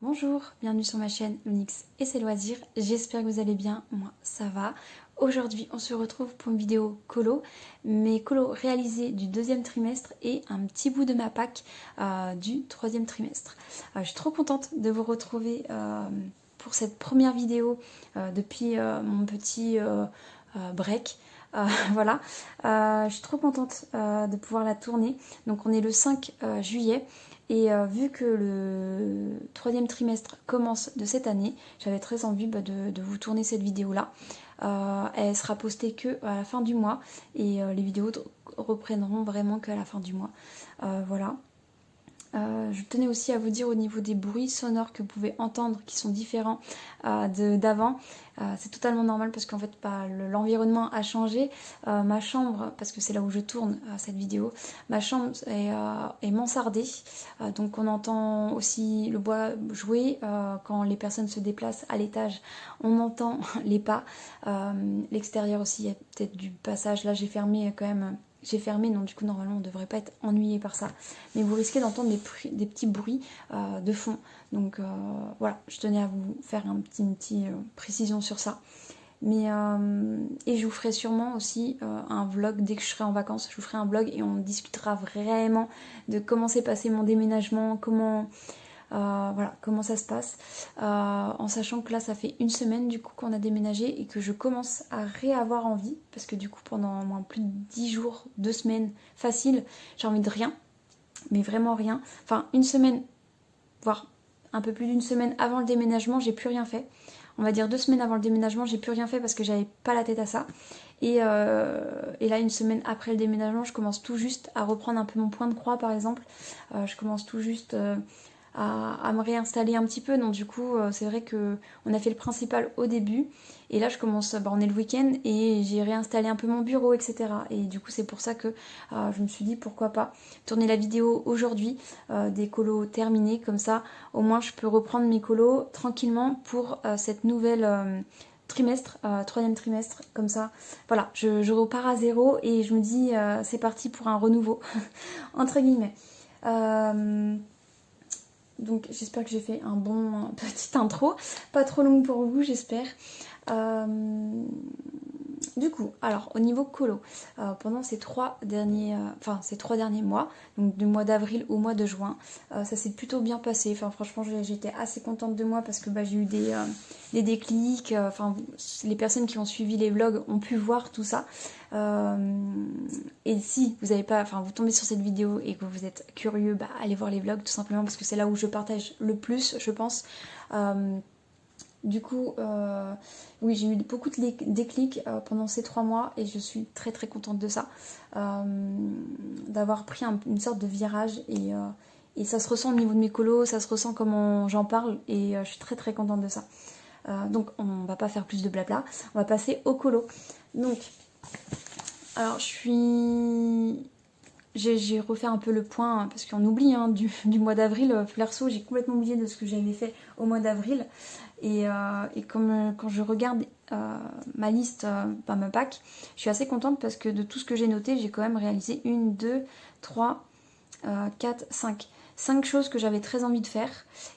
Bonjour, bienvenue sur ma chaîne Onyx et ses loisirs, j'espère que vous allez bien, moi ça va. Aujourd'hui on se retrouve pour une vidéo colo, mes colos réalisés du deuxième trimestre et un petit bout de ma pack du troisième trimestre. Je suis trop contente de vous retrouver pour cette première vidéo depuis mon petit break. Voilà, je suis trop contente de pouvoir la tourner. Donc on est le 5 juillet et vu que le troisième trimestre commence de cette année, j'avais très envie de vous tourner cette vidéo là. Elle sera postée que à la fin du mois et les vidéos reprendront vraiment qu'à la fin du mois. Voilà. Je tenais aussi à vous dire au niveau des bruits sonores que vous pouvez entendre qui sont différents d'avant. C'est totalement normal parce qu'en fait l'environnement a changé. Ma chambre, parce que c'est là où je tourne cette vidéo, ma chambre est mansardée. Donc on entend aussi le bois jouer quand les personnes se déplacent à l'étage. On entend les pas. L'extérieur aussi, il y a peut-être du passage. Là j'ai fermé quand même. J'ai fermé, donc du coup normalement on ne devrait pas être ennuyé par ça. Mais vous risquez d'entendre des petits bruits de fond. Donc voilà, je tenais à vous faire une petite précision sur ça. Mais et je vous ferai sûrement aussi un vlog dès que je serai en vacances. Je vous ferai un vlog et on discutera vraiment de comment s'est passé mon déménagement, voilà, comment ça se passe, en sachant que là ça fait une semaine du coup qu'on a déménagé et que je commence à réavoir envie, parce que du coup pendant moins plus de 10 jours, 2 semaines facile, j'ai envie de rien, mais vraiment rien. Enfin une semaine, voire un peu plus d'une semaine avant le déménagement, j'ai plus rien fait. On va dire 2 semaines avant le déménagement, j'ai plus rien fait parce que j'avais pas la tête à ça. Et là, une semaine après le déménagement, je commence tout juste à reprendre un peu mon point de croix par exemple. Je commence tout juste à me réinstaller un petit peu. Donc du coup, c'est vrai que on a fait le principal au début. Et là, je commence, on est le week-end et j'ai réinstallé un peu mon bureau, etc. Et du coup, c'est pour ça que je me suis dit pourquoi pas tourner la vidéo aujourd'hui des colos terminés. Comme ça, au moins, je peux reprendre mes colos tranquillement pour cette nouvelle trimestre, troisième trimestre, comme ça. Voilà, je repars à zéro et je me dis c'est parti pour un renouveau, entre guillemets. Donc j'espère que j'ai fait un bon petit intro, pas trop longue pour vous j'espère. Euh, du coup, alors au niveau colo, pendant ces trois derniers mois, donc du mois d'avril au mois de juin, ça s'est plutôt bien passé. Enfin franchement j'étais assez contente de moi parce que j'ai eu des déclics. Enfin les personnes qui ont suivi les vlogs ont pu voir tout ça. Et si vous avez pas, enfin vous tombez sur cette vidéo et que vous êtes curieux, allez voir les vlogs tout simplement parce que c'est là où je partage le plus, je pense. Du coup, oui, j'ai eu beaucoup de déclics pendant ces 3 mois et je suis très très contente de ça. D'avoir pris une sorte de virage et ça se ressent au niveau de mes colos, ça se ressent comment j'en parle et je suis très très contente de ça. Donc on va pas faire plus de blabla, on va passer au colo. Donc, alors j'ai refait un peu le point parce qu'on oublie du mois d'avril. Perso, j'ai complètement oublié de ce que j'avais fait au mois d'avril. Et quand je regarde ma liste, ma pack, je suis assez contente parce que de tout ce que j'ai noté, j'ai quand même réalisé 1, 2, 3, 4, 5. 5 choses que j'avais très envie de faire.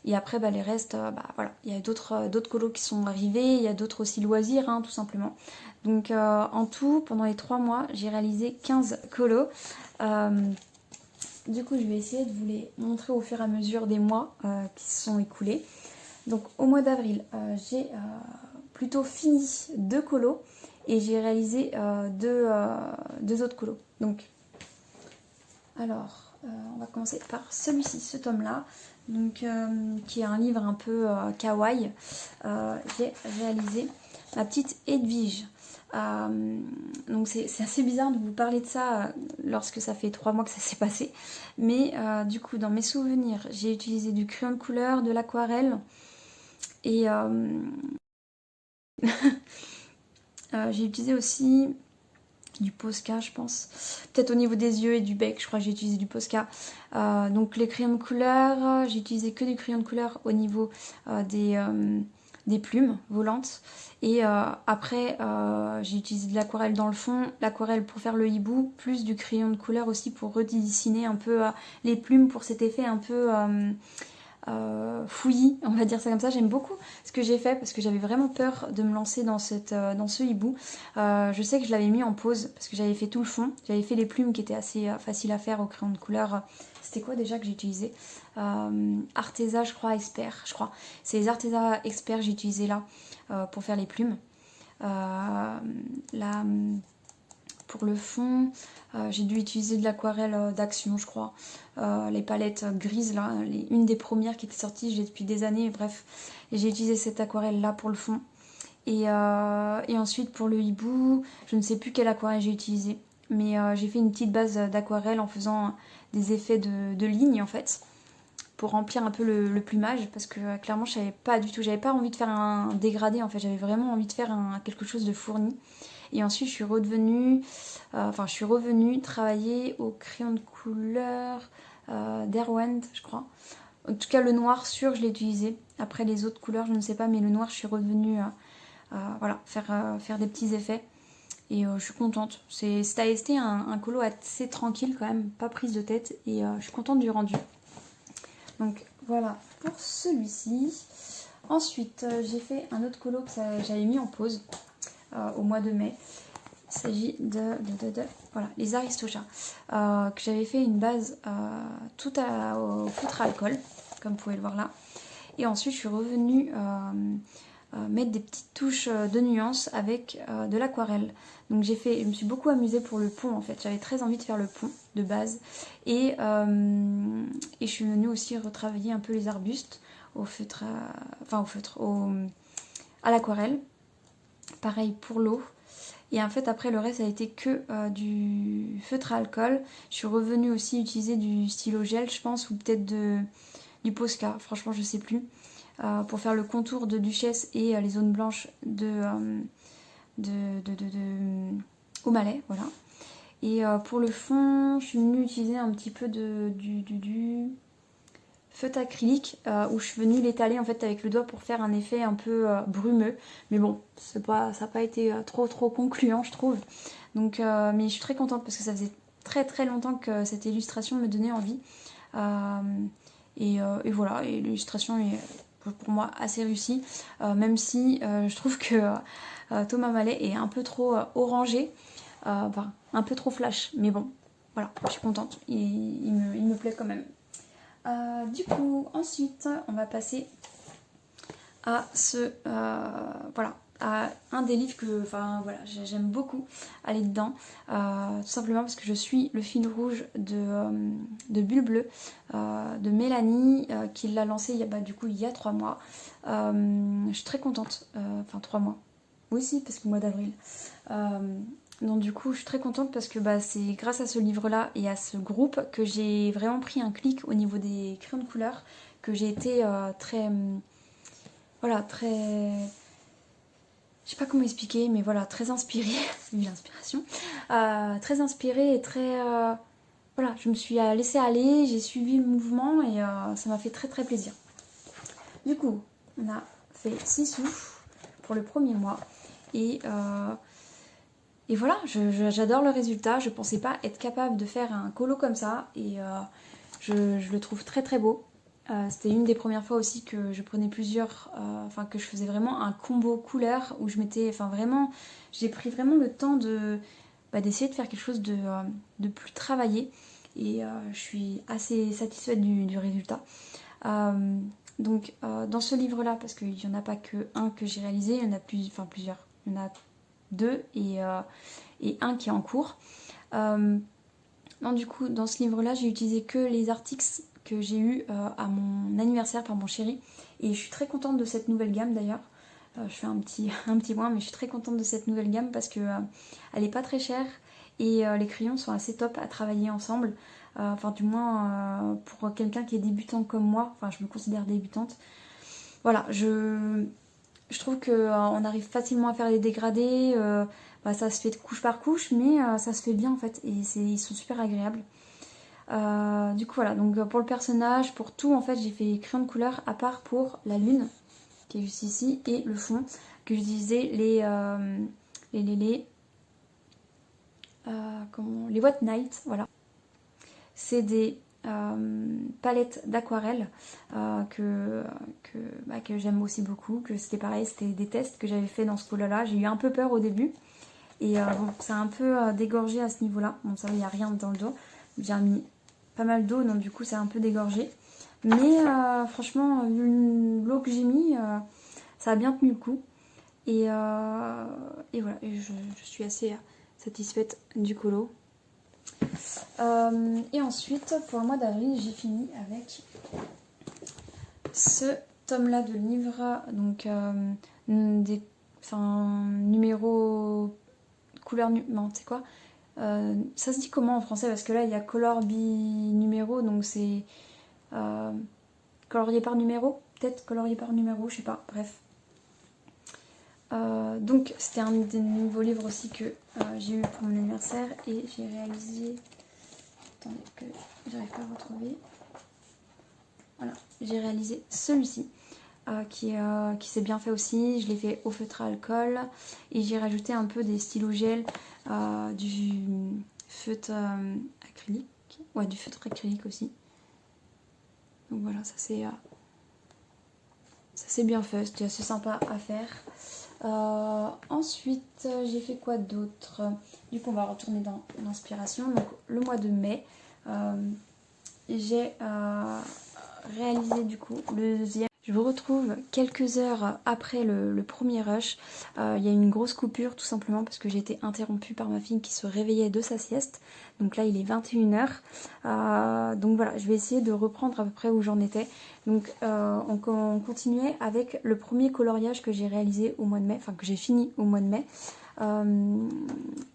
Et après, les restes, voilà. Il y a d'autres colos qui sont arrivés. Il y a d'autres aussi loisirs, tout simplement. Donc en tout, pendant les 3 mois, j'ai réalisé 15 colos. Du coup, je vais essayer de vous les montrer au fur et à mesure des mois qui se sont écoulés. Donc au mois d'avril, j'ai plutôt fini 2 colos et j'ai réalisé 2 autres colos. Donc, alors, on va commencer par celui-ci, ce tome-là, donc qui est un livre un peu kawaii. J'ai réalisé ma petite Edwige. Donc c'est assez bizarre de vous parler de ça lorsque ça fait 3 mois que ça s'est passé. Mais du coup, dans mes souvenirs, j'ai utilisé du crayon de couleur, de l'aquarelle. Et j'ai utilisé aussi du Posca, je pense. Peut-être au niveau des yeux et du bec, je crois que j'ai utilisé du Posca. Donc les crayons de couleur, j'ai utilisé que du crayon de couleur au niveau des plumes volantes. Et après, j'ai utilisé de l'aquarelle dans le fond, l'aquarelle pour faire le hibou, plus du crayon de couleur aussi pour redessiner un peu les plumes pour cet effet un peu fouillis, on va dire ça comme ça. J'aime beaucoup ce que j'ai fait parce que j'avais vraiment peur de me lancer dans ce hibou. Je sais que je l'avais mis en pause parce que j'avais fait tout le fond. J'avais fait les plumes qui étaient assez faciles à faire au crayon de couleur. C'était quoi déjà que j'ai utilisé? Arteza, je crois, Expert, je crois. C'est les Arteza Expert que j'ai utilisé là pour faire les plumes. Là, pour le fond, j'ai dû utiliser de l'aquarelle d'Action, je crois. Les palettes grises, là, une des premières qui était sortie, j'ai depuis des années, bref. Et j'ai utilisé cette aquarelle là pour le fond. Et ensuite pour le hibou, je ne sais plus quelle aquarelle j'ai utilisé. Mais j'ai fait une petite base d'aquarelle en faisant des effets de lignes en fait. Pour remplir un peu le plumage. Parce que clairement je savais pas du tout, j'avais pas envie de faire un dégradé en fait. J'avais vraiment envie de faire quelque chose de fourni. Et ensuite je suis revenue travailler au crayon de couleur d'Erwand, je crois. En tout cas le noir sûr je l'ai utilisé. Après les autres couleurs je ne sais pas, mais le noir je suis revenue voilà, faire des petits effets. Et je suis contente. Ça a été un colo assez tranquille quand même, pas prise de tête. Et je suis contente du rendu. Donc voilà pour celui-ci. Ensuite j'ai fait un autre colo que j'avais mis en pause au mois de mai. Il s'agit de voilà, les Aristochats, que j'avais fait une base tout au feutre à alcool, comme vous pouvez le voir là. Et ensuite, je suis revenue mettre des petites touches de nuances avec de l'aquarelle. Donc je me suis beaucoup amusée pour le pont en fait. J'avais très envie de faire le pont de base. Et je suis venue aussi retravailler un peu les arbustes au feutre, à l'aquarelle. Pareil pour l'eau. Et en fait après le reste ça a été que du feutre à alcool. Je suis revenue aussi utiliser du stylo gel je pense, ou peut-être du Posca, franchement je sais plus, pour faire le contour de Duchesse et les zones blanches au malais, voilà. Et pour le fond je suis venue utiliser un petit peu du feutre acrylique où je suis venue l'étaler en fait avec le doigt pour faire un effet un peu brumeux. Mais bon, ça n'a pas été trop concluant je trouve. Donc, mais je suis très contente parce que ça faisait très longtemps que cette illustration me donnait envie. Et voilà, et l'illustration est pour moi assez réussie. Même si je trouve que Thomas Mallet est un peu trop orangé. Enfin, un peu trop flash. Mais bon, voilà, je suis contente. Il me plaît quand même. Du coup, ensuite, on va passer à voilà, à un des livres que, enfin voilà, j'aime beaucoup aller dedans, tout simplement parce que je suis le fil rouge de Bulle Bleue, de Mélanie, qui l'a lancé il y a 3 mois. Je suis très contente, enfin 3 mois, oui si, parce que le mois d'avril. Donc du coup je suis très contente parce que c'est grâce à ce livre là et à ce groupe que j'ai vraiment pris un clic au niveau des crayons de couleur, que j'ai été voilà, très... Je sais pas comment expliquer, mais voilà, très inspirée, vu l'inspiration, très inspirée et très... voilà, je me suis laissée aller, j'ai suivi le mouvement et ça m'a fait très plaisir. Du coup, on a fait 6 sous pour le premier mois et voilà, j'adore le résultat. Je pensais pas être capable de faire un colo comme ça et je le trouve très beau. C'était une des premières fois aussi que je prenais plusieurs, enfin que je faisais vraiment un combo couleur où je m'étais, enfin vraiment, j'ai pris vraiment le temps d'essayer de faire quelque chose de plus travaillé et je suis assez satisfaite du résultat. Donc dans ce livre là, parce qu'il n'y en a pas que un que j'ai réalisé, il y en a plusieurs, il y en a 2 et un qui est en cours. Non, du coup dans ce livre là j'ai utilisé que les articles que j'ai eu à mon anniversaire par mon chéri et je suis très contente de cette nouvelle gamme d'ailleurs. Je fais un petit point, mais je suis très contente de cette nouvelle gamme parce que elle est pas très chère et les crayons sont assez top à travailler ensemble, enfin du moins pour quelqu'un qui est débutant comme moi, enfin je me considère débutante. Voilà, je trouve qu'on arrive facilement à faire des dégradés, ça se fait couche par couche mais ça se fait bien en fait et ils sont super agréables. Du coup voilà, donc pour le personnage, pour tout en fait j'ai fait crayon de couleur à part pour la lune qui est juste ici et le fond que j'utilisais les White Night, voilà. C'est des palette d'aquarelle que j'aime aussi beaucoup, que c'était pareil, c'était des tests que j'avais fait dans ce colo là. J'ai eu un peu peur au début et bon, ça a un peu dégorgé à ce niveau là. Bon, ça va, il n'y a rien dans le dos, j'ai mis pas mal d'eau donc du coup c'est un peu dégorgé, mais franchement l'eau que j'ai mis ça a bien tenu le coup et voilà, et je suis assez satisfaite du colo. Et ensuite pour le mois d'avril j'ai fini avec ce tome là de livres, donc numéros couleur non c'est quoi, ça se dit comment en français parce que là il y a color bi-numéro, donc c'est colorié par numéro, peut-être colorié par numéro, je sais pas, bref. Donc c'était un des nouveaux livres aussi que j'ai eu pour mon anniversaire et j'ai réalisé, attendez que j'arrive pas à retrouver, voilà, j'ai réalisé celui-ci qui s'est bien fait aussi. Je l'ai fait au feutre à alcool et j'ai rajouté un peu des stylos gel, du feutre acrylique, ouais, du feutre acrylique aussi. Donc voilà, ça c'est bien fait, c'était assez sympa à faire. Ensuite j'ai fait quoi d'autre? Du coup on va retourner dans l'inspiration. Donc le mois de mai, j'ai réalisé du coup le deuxième. Je vous retrouve quelques heures après le premier rush. Il y a une grosse coupure tout simplement parce que j'ai été interrompue par ma fille qui se réveillait de sa sieste. Donc là il est 21h. Donc voilà, je vais essayer de reprendre à peu près où j'en étais. Donc on continuait avec le premier coloriage que j'ai réalisé au mois de mai, enfin que j'ai fini au mois de mai. Il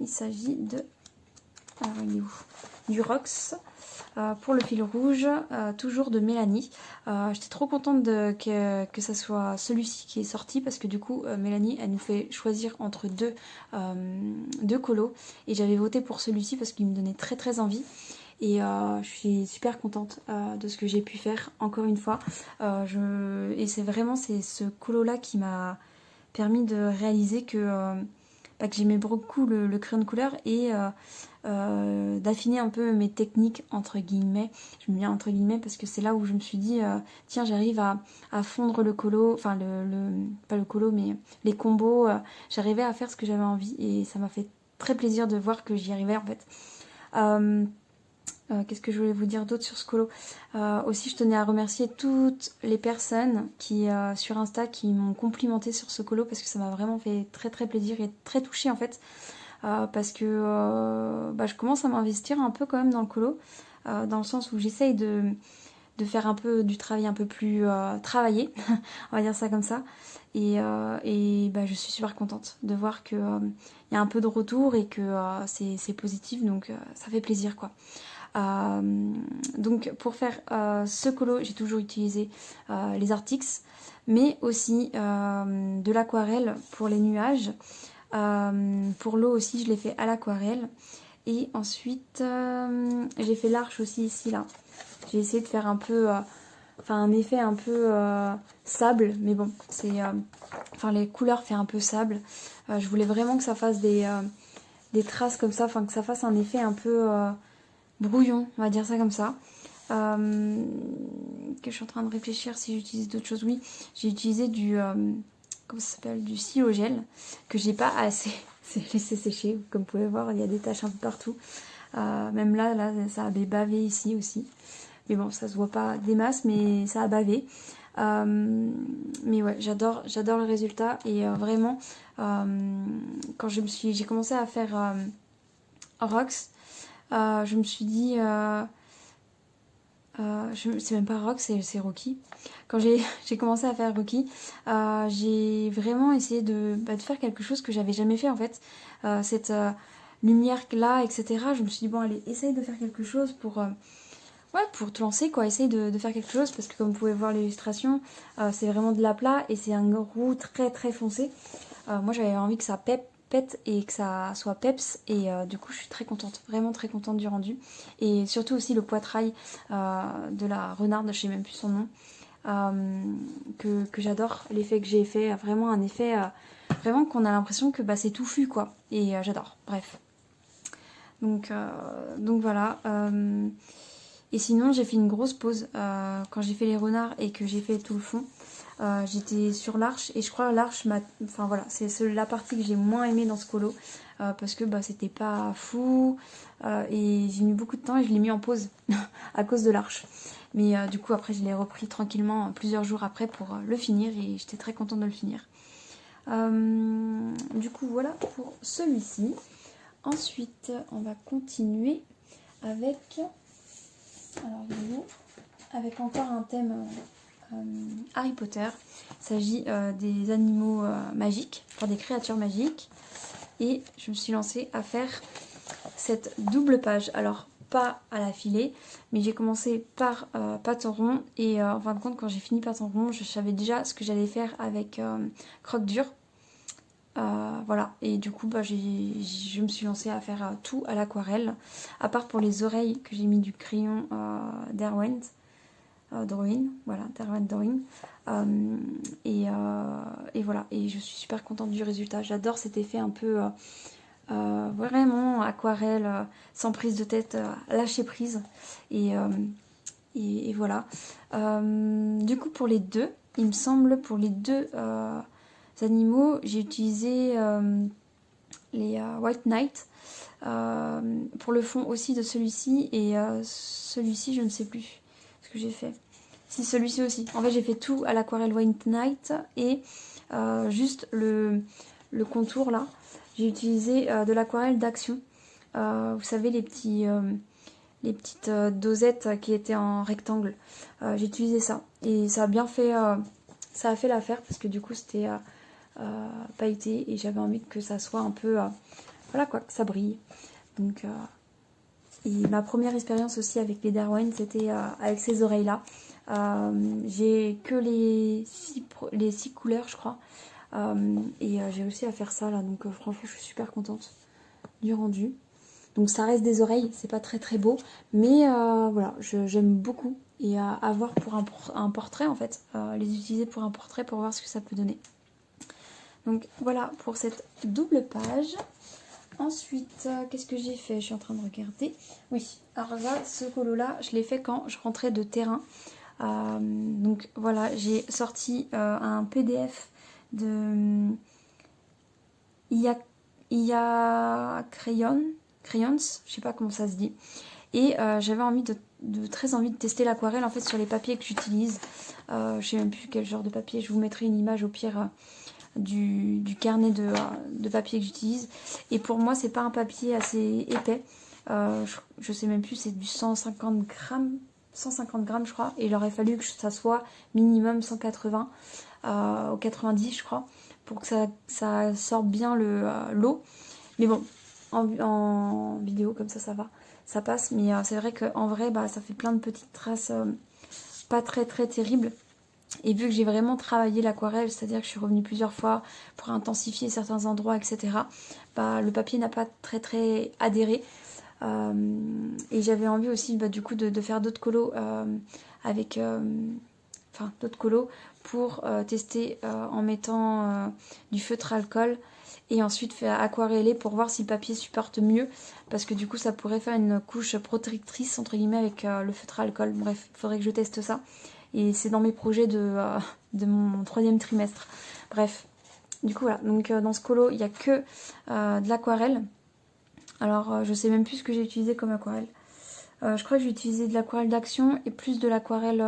s'agit de... Alors il est où? Du Rox. Pour le fil rouge, toujours de Mélanie. J'étais trop contente que ça soit celui-ci qui est sorti parce que du coup Mélanie elle nous fait choisir entre deux colos et j'avais voté pour celui-ci parce qu'il me donnait très très envie. Et je suis super contente de ce que j'ai pu faire encore une fois. Et c'est vraiment ce colo là qui m'a permis de réaliser que j'aimais beaucoup le crayon de couleur et d'affiner un peu mes techniques entre guillemets. Je mets bien entre guillemets parce que c'est là où je me suis dit tiens, j'arrive à fondre le colo, enfin pas le colo mais les combos, j'arrivais à faire ce que j'avais envie et ça m'a fait très plaisir de voir que j'y arrivais en fait. Qu'est-ce que je voulais vous dire d'autre sur ce colo? Aussi je tenais à remercier toutes les personnes qui sur Insta qui m'ont complimenté sur ce colo parce que ça m'a vraiment fait très très plaisir et très touchée en fait. Parce que je commence à m'investir un peu quand même dans le colo, dans le sens où j'essaye de faire un peu du travail un peu plus travaillé, on va dire ça comme ça. Et je suis super contente de voir qu'il y a un peu de retour et que c'est positif, donc ça fait plaisir quoi. Donc pour faire ce colo, j'ai toujours utilisé les Artix, mais aussi de l'aquarelle pour les nuages. Pour l'eau aussi je l'ai fait à l'aquarelle et ensuite j'ai fait l'arche aussi ici là. J'ai essayé de faire un peu un effet un peu sable, mais bon c'est les couleurs fait un peu sable. Je voulais vraiment que ça fasse des traces comme ça, que ça fasse un effet un peu brouillon, on va dire ça comme ça. Que je suis en train de réfléchir si j'utilise d'autres choses. Oui, j'ai utilisé du comment ça s'appelle, du stylo gel que j'ai pas assez laissé sécher. Comme vous pouvez voir, il y a des taches un peu partout. Même là ça avait bavé ici aussi. Mais bon, ça se voit pas des masses, mais ça a bavé. Mais ouais, j'adore le résultat et vraiment quand j'ai commencé à faire Rox, je me suis dit c'est même pas Rox, c'est Rocky. Quand j'ai commencé à faire Rocky, j'ai vraiment essayé de faire quelque chose que j'avais jamais fait en fait. Cette lumière là, etc. Je me suis dit bon allez, essaye de faire quelque chose pour te lancer quoi. Essaye de faire quelque chose parce que comme vous pouvez voir l'illustration, c'est vraiment de l'aplat et c'est un roux très très foncé. Moi j'avais envie que ça pète et que ça soit peps et du coup je suis très contente, vraiment très contente du rendu et surtout aussi le poitrail de la renarde, je sais même plus son nom, que j'adore, l'effet que j'ai fait, vraiment un effet vraiment qu'on a l'impression que c'est touffu quoi et j'adore, bref donc voilà. Et sinon j'ai fait une grosse pause quand j'ai fait les renards et que j'ai fait tout le fond. J'étais sur l'arche et je crois l'arche enfin voilà, c'est la partie que j'ai moins aimée dans ce colo parce que bah, c'était pas fou et j'ai mis beaucoup de temps et je l'ai mis en pause à cause de l'arche. Mais du coup après je l'ai repris tranquillement plusieurs jours après pour le finir et j'étais très contente de le finir. Du coup voilà pour celui-ci. Ensuite on va continuer avec, alors il est où, avec encore un thème Harry Potter. Il s'agit des animaux magiques, enfin des créatures magiques. Et je me suis lancée à faire cette double page. Alors pas à la filée, mais j'ai commencé par Patenron. Et en fin de compte, quand j'ai fini Patenron, je savais déjà ce que j'allais faire avec Croque-Dur. Voilà, et du coup bah, je me suis lancée à faire tout à l'aquarelle, à part pour les oreilles que j'ai mis du crayon Derwent. Drawing, voilà, Derwent Drawing. Et voilà, et je suis super contente du résultat. J'adore cet effet un peu vraiment aquarelle, sans prise de tête, lâcher prise. Et voilà. Du coup, pour les deux, il me semble, pour les deux animaux, j'ai utilisé les White Knight. Pour le fond aussi de celui-ci, et celui-ci, je ne sais plus ce que j'ai fait. Si, celui-ci aussi. En fait, j'ai fait tout à l'aquarelle White Knight et juste le contour là. J'ai utilisé de l'aquarelle d'Action. Vous savez, les petites dosettes qui étaient en rectangle. J'ai utilisé ça et ça a bien fait, ça a fait l'affaire parce que du coup, c'était pailleté et j'avais envie que ça soit un peu, voilà quoi, que ça brille. Donc, et ma première expérience aussi avec les Derwent, c'était avec ces oreilles là. J'ai que les 6 couleurs je crois et j'ai réussi à faire ça là, donc franchement je suis super contente du rendu. Donc ça reste des oreilles, c'est pas très très beau, mais voilà, j'aime beaucoup. Et à voir pour un portrait en fait, les utiliser pour un portrait pour voir ce que ça peut donner. Donc voilà pour cette double page. Ensuite, qu'est-ce que j'ai fait? Je suis en train de regarder. Oui, alors là, ce colo là, je l'ai fait quand je rentrais de terrain. Donc voilà, j'ai sorti un PDF de Crayons, je sais pas comment ça se dit. Et j'avais très envie de tester l'aquarelle en fait sur les papiers que j'utilise. Je sais même plus quel genre de papier. Je vous mettrai une image au pire du carnet de papier que j'utilise. Et pour moi, c'est pas un papier assez épais. Je sais même plus, c'est du 150 grammes. 150 grammes je crois, et il aurait fallu que ça soit minimum 180 ou 90 je crois, pour que ça sorte bien l'eau. Mais bon, en vidéo comme ça va, ça passe, mais c'est vrai qu'en vrai bah, ça fait plein de petites traces pas très très terribles. Et vu que j'ai vraiment travaillé l'aquarelle, c'est-à-dire que je suis revenue plusieurs fois pour intensifier certains endroits, etc., bah, le papier n'a pas très très adhéré. Et j'avais envie aussi bah, du coup de faire d'autres colos avec d'autres colos pour tester en mettant du feutre alcool et ensuite faire aquareller pour voir si le papier supporte mieux, parce que du coup ça pourrait faire une couche protectrice entre guillemets avec le feutre alcool. Bref, il faudrait que je teste ça et c'est dans mes projets de mon 3e trimestre. Bref, du coup voilà, donc dans ce colo il n'y a que de l'aquarelle. Alors, je sais même plus ce que j'ai utilisé comme aquarelle. Je crois que j'ai utilisé de l'aquarelle d'Action et plus de l'aquarelle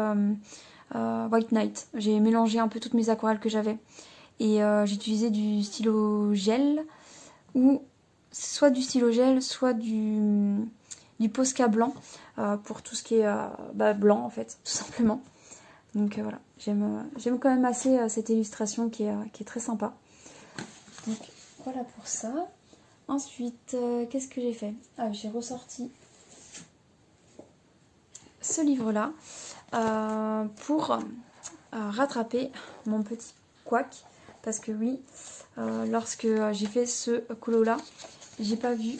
White Knight. J'ai mélangé un peu toutes mes aquarelles que j'avais. Et j'ai utilisé du stylo gel, ou soit du stylo gel, soit du Posca blanc, pour tout ce qui est blanc en fait, tout simplement. Donc voilà, j'aime quand même assez cette illustration qui est très sympa. Donc voilà pour ça. Ensuite, qu'est-ce que j'ai fait? Ah, j'ai ressorti ce livre-là pour rattraper mon petit couac. Parce que oui, lorsque j'ai fait ce colo-là, j'ai pas vu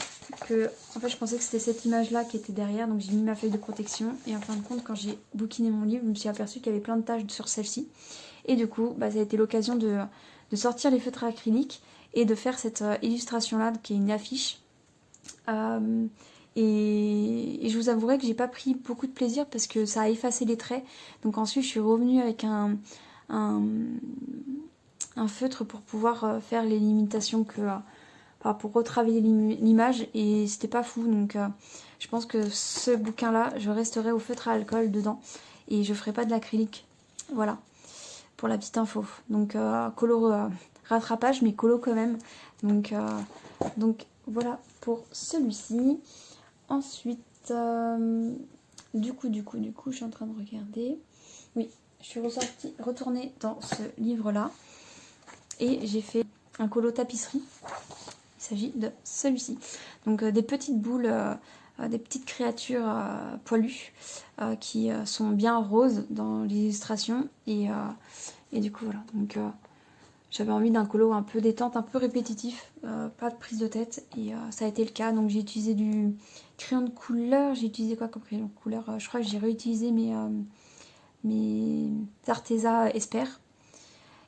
que... En fait, je pensais que c'était cette image-là qui était derrière, donc j'ai mis ma feuille de protection. Et en fin de compte, quand j'ai bouquiné mon livre, je me suis aperçue qu'il y avait plein de taches sur celle-ci. Et du coup, bah, ça a été l'occasion de sortir les feutres acryliques et de faire cette illustration là qui est une affiche Et je vous avouerai que j'ai pas pris beaucoup de plaisir parce que ça a effacé les traits. Donc ensuite je suis revenue avec un feutre pour pouvoir faire les limitations pour retravailler l'image, et c'était pas fou. Donc je pense que ce bouquin là je resterai au feutre à alcool dedans et je ferai pas de l'acrylique. Voilà, pour la petite info. Donc colo rattrapage, mais colo quand même. Donc voilà pour celui-ci. Ensuite, du coup, je suis en train de regarder. Oui, je suis retournée dans ce livre-là et j'ai fait un colo tapisserie. Il s'agit de celui-ci. Donc des petites boules, des petites créatures poilues qui sont bien roses dans l'illustration. Et du coup, voilà. Donc j'avais envie d'un colo un peu détente, un peu répétitif, pas de prise de tête, et ça a été le cas. Donc j'ai utilisé du crayon de couleur. J'ai utilisé quoi comme crayon de couleur? Je crois que j'ai réutilisé mes Arteza Esper.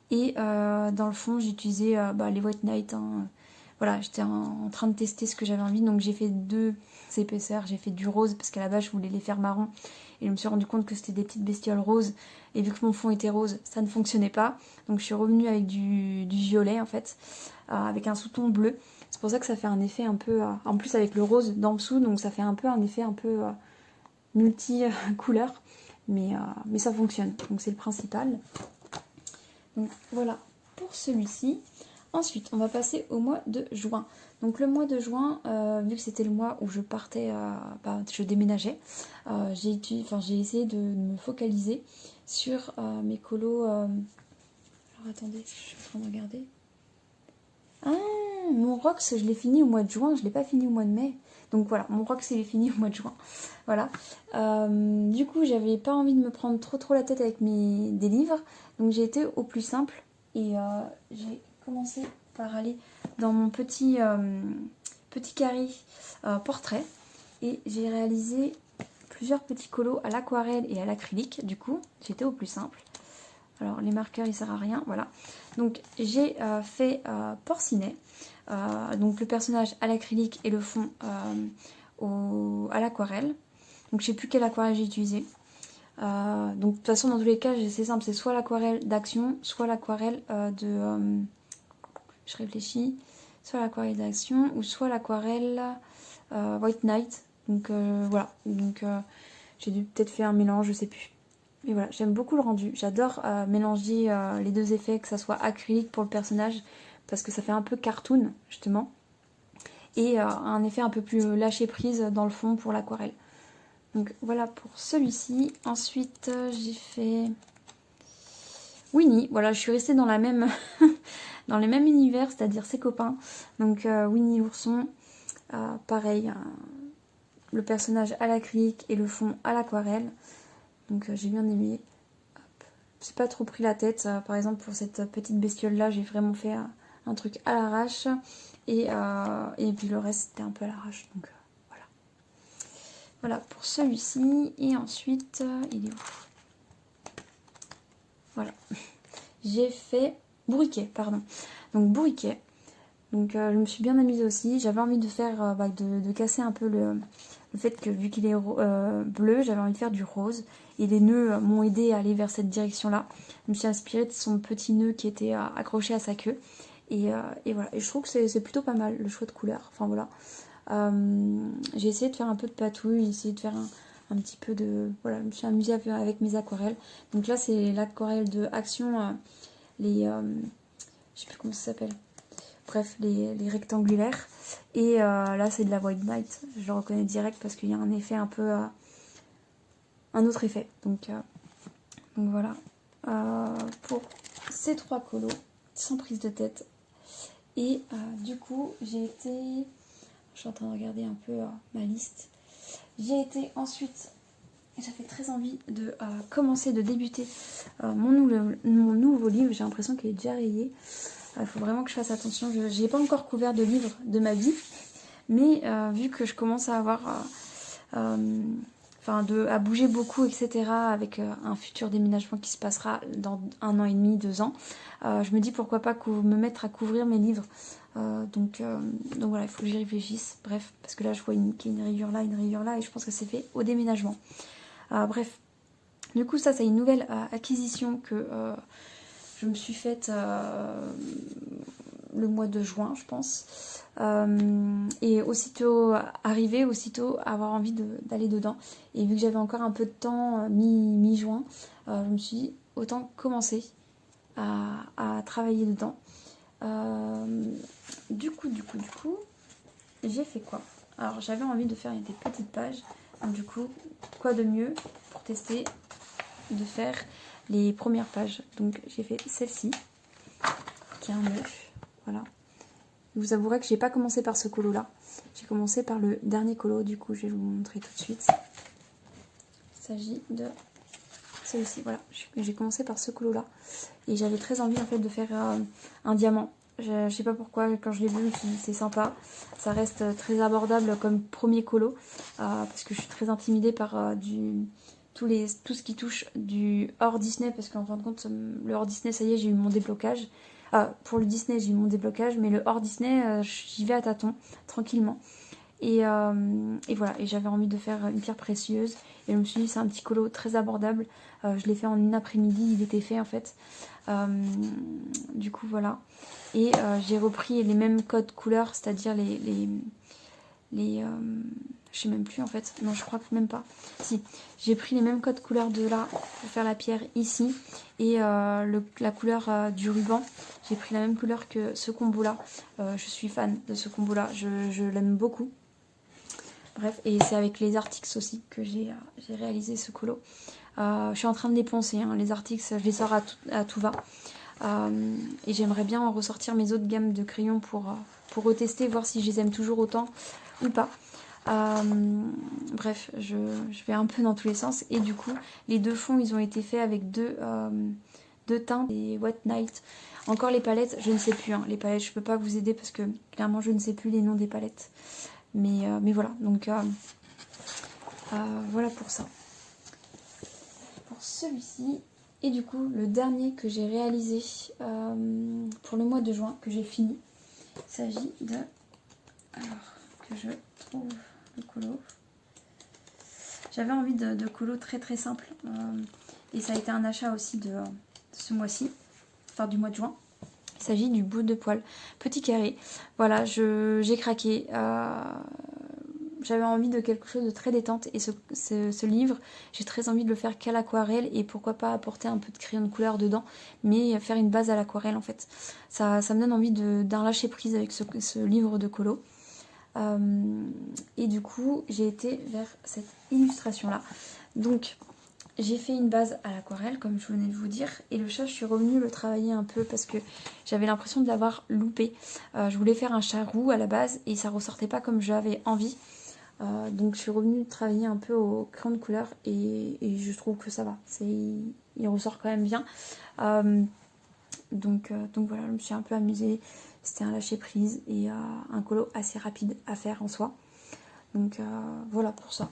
Et dans le fond, j'ai utilisé les White Knight. Hein. Voilà, j'étais en train de tester ce que j'avais envie, donc j'ai fait 2 épaisseurs. J'ai fait du rose parce qu'à la base je voulais les faire marron, et je me suis rendu compte que c'était des petites bestioles roses, et vu que mon fond était rose, ça ne fonctionnait pas. Donc je suis revenue avec du violet en fait, avec un sous-ton bleu. C'est pour ça que ça fait un effet un peu, en plus avec le rose d'en dessous, donc ça fait un peu un effet un peu multi-couleur, mais ça fonctionne, donc c'est le principal. Donc voilà pour celui-ci. Ensuite, on va passer au mois de juin. Donc le mois de juin, vu que c'était le mois où je partais, je déménageais, j'ai essayé de me focaliser sur mes colos. Alors attendez, je suis en train de regarder. Ah, mon Rox, je l'ai fini au mois de juin, je ne l'ai pas fini au mois de mai. Donc voilà, mon Rox, il est fini au mois de juin. Voilà. Du coup, j'avais pas envie de me prendre trop la tête avec des livres. Donc j'ai été au plus simple et j'ai commencé par aller dans mon petit carré portrait, et j'ai réalisé plusieurs petits colos à l'aquarelle et à l'acrylique. Du coup, j'étais au plus simple. Alors les marqueurs, ils servent à rien, voilà. Donc j'ai fait Porcinet, donc le personnage à l'acrylique et le fond à l'aquarelle. Donc je sais plus quelle aquarelle j'ai utilisé. Donc de toute façon, dans tous les cas, c'est simple, c'est soit l'aquarelle d'action, soit l'aquarelle je réfléchis, soit l'aquarelle d'action, ou soit l'aquarelle White Knight. Donc voilà, donc j'ai dû peut-être faire un mélange, je sais plus. Mais voilà, j'aime beaucoup le rendu. J'adore mélanger les deux effets, que ça soit acrylique pour le personnage, parce que ça fait un peu cartoon, justement. Et un effet un peu plus lâché prise dans le fond pour l'aquarelle. Donc voilà pour celui-ci. Ensuite, j'ai fait Winnie. Voilà, je suis restée dans la même dans les mêmes univers, c'est-à-dire ses copains. Donc Winnie l'ourson, pareil, le personnage à l'acrylique et le fond à l'aquarelle. Donc j'ai bien aimé. J'ai pas trop pris la tête. Par exemple, pour cette petite bestiole là, j'ai vraiment fait un truc à l'arrache. Et puis le reste, c'était un peu à l'arrache. Donc voilà. Voilà pour celui-ci. Et ensuite, il est où? Voilà. J'ai fait Bourriquet, pardon. Donc Bourriquet. Donc je me suis bien amusée aussi. J'avais envie de faire, de casser un peu le fait que vu qu'il est bleu, j'avais envie de faire du rose. Et les nœuds m'ont aidé à aller vers cette direction-là. Je me suis inspirée de son petit nœud qui était accroché à sa queue. Et voilà. Et je trouve que c'est plutôt pas mal le choix de couleur. Enfin voilà. J'ai essayé de faire un peu de patouille, essayé de faire un petit peu de... Voilà, je me suis amusée avec mes aquarelles. Donc là, c'est l'aquarelle de Action, je sais plus comment ça s'appelle. Bref, les rectangulaires. Et là, c'est de la White Knight. Je le reconnais direct parce qu'il y a un effet un peu... un autre effet. Donc voilà. Pour ces 3 colos, sans prise de tête. Et du coup, j'ai été... Je suis en train de regarder un peu ma liste. J'ai été ensuite... J'avais très envie de commencer, de débuter mon nouveau livre. J'ai l'impression qu'il est déjà rayé. Il faut vraiment que je fasse attention. Je n'ai pas encore couvert de livres de ma vie. Mais vu que je commence à avoir à bouger beaucoup, etc. avec un futur déménagement qui se passera dans 1 an et demi, 2 ans. Je me dis pourquoi pas me mettre à couvrir mes livres. Donc voilà, il faut que j'y réfléchisse. Bref, parce que là je vois qu'il y a une rayure là, et je pense que c'est fait au déménagement. Bref, du coup ça c'est une nouvelle acquisition que je me suis faite le mois de juin, je pense. Et aussitôt arrivé, aussitôt avoir envie d'aller dedans. Et vu que j'avais encore un peu de temps, mi-juin, je me suis dit autant commencer à travailler dedans. Du coup, j'ai fait quoi? Alors j'avais envie de faire des petites pages. Donc du coup, quoi de mieux pour tester de faire les premières pages. Donc j'ai fait celle-ci, qui est un œuf. Voilà. Je vous avouerai que j'ai pas commencé par ce colo là. J'ai commencé par le dernier colo, du coup je vais vous montrer tout de suite. Il s'agit de celui-ci, voilà. J'ai commencé par ce colo là. Et j'avais très envie en fait de faire un diamant. Je sais pas pourquoi, quand je l'ai vu, je me suis dit c'est sympa. Ça reste très abordable comme premier colo. Parce que je suis très intimidée par tout ce qui touche du hors Disney. Parce qu'en fin de compte, le hors Disney, ça y est, j'ai eu mon déblocage. Pour le Disney, j'ai eu mon déblocage. Mais le hors Disney, j'y vais à tâtons, tranquillement. Et voilà, et j'avais envie de faire une pierre précieuse. Et je me suis dit, c'est un petit colo très abordable. Je l'ai fait en une après-midi, il était fait en fait. Du coup, voilà. Et j'ai repris les mêmes codes couleurs, c'est-à-dire je sais même plus en fait. Non, je crois que même pas. Si, j'ai pris les mêmes codes couleurs de là pour faire la pierre ici. Et la couleur du ruban, j'ai pris la même couleur que ce combo-là. Je suis fan de ce combo-là, je l'aime beaucoup. Bref, et c'est avec les Arctics aussi que j'ai réalisé ce colo. Je suis en train de les poncer, hein, les Arctics, je les sors à tout va. Et j'aimerais bien ressortir mes autres gammes de crayons pour retester, voir si je les aime toujours autant ou pas. Bref, je vais un peu dans tous les sens. Et du coup, les deux fonds, ils ont été faits avec deux teintes, des Wet Night. Encore les palettes, je ne sais plus. Hein. Les palettes, je peux pas vous aider parce que clairement, je ne sais plus les noms des palettes. Mais voilà, donc voilà pour ça. Pour celui-ci. Et du coup, le dernier que j'ai réalisé pour le mois de juin, que j'ai fini, il s'agit de... Alors, que je trouve le colo. J'avais envie de colo très très simple. Et ça a été un achat aussi de ce mois-ci, enfin du mois de juin. Il s'agit du bout de poil. Petit carré. Voilà, j'ai craqué. J'avais envie de quelque chose de très détente. Et ce livre, j'ai très envie de le faire qu'à l'aquarelle. Et pourquoi pas apporter un peu de crayon de couleur dedans. Mais faire une base à l'aquarelle en fait. Ça me donne envie d'un lâcher prise avec ce livre de colo. Et du coup, j'ai été vers cette illustration-là. Donc... j'ai fait une base à l'aquarelle, comme je venais de vous dire. Et le chat, je suis revenue le travailler un peu parce que j'avais l'impression de l'avoir loupé. Je voulais faire un chat roux à la base et ça ressortait pas comme j'avais envie. Donc je suis revenue travailler un peu au crayon de couleur et je trouve que ça va. Il ressort quand même bien. Donc voilà, je me suis un peu amusée. C'était un lâcher prise et un colo assez rapide à faire en soi. Donc voilà pour ça.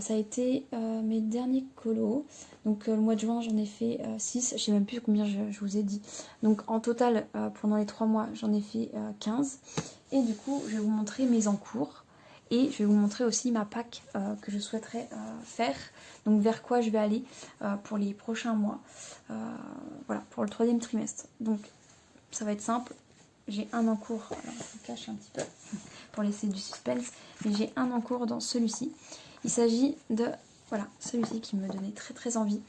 Ça a été mes derniers colos. Donc le mois de juin, j'en ai fait 6. Je sais même plus combien je vous ai dit. Donc en total, pendant les 3 mois, j'en ai fait 15. Et du coup, je vais vous montrer mes encours. Et je vais vous montrer aussi ma pack que je souhaiterais faire. Donc vers quoi je vais aller pour les prochains mois. Voilà, pour le 3e trimestre. Donc ça va être simple. J'ai un encours. Alors je vous cache un petit peu pour laisser du suspense. Mais j'ai un encours dans celui-ci. Il s'agit de, voilà, celui-ci qui me donnait très très envie.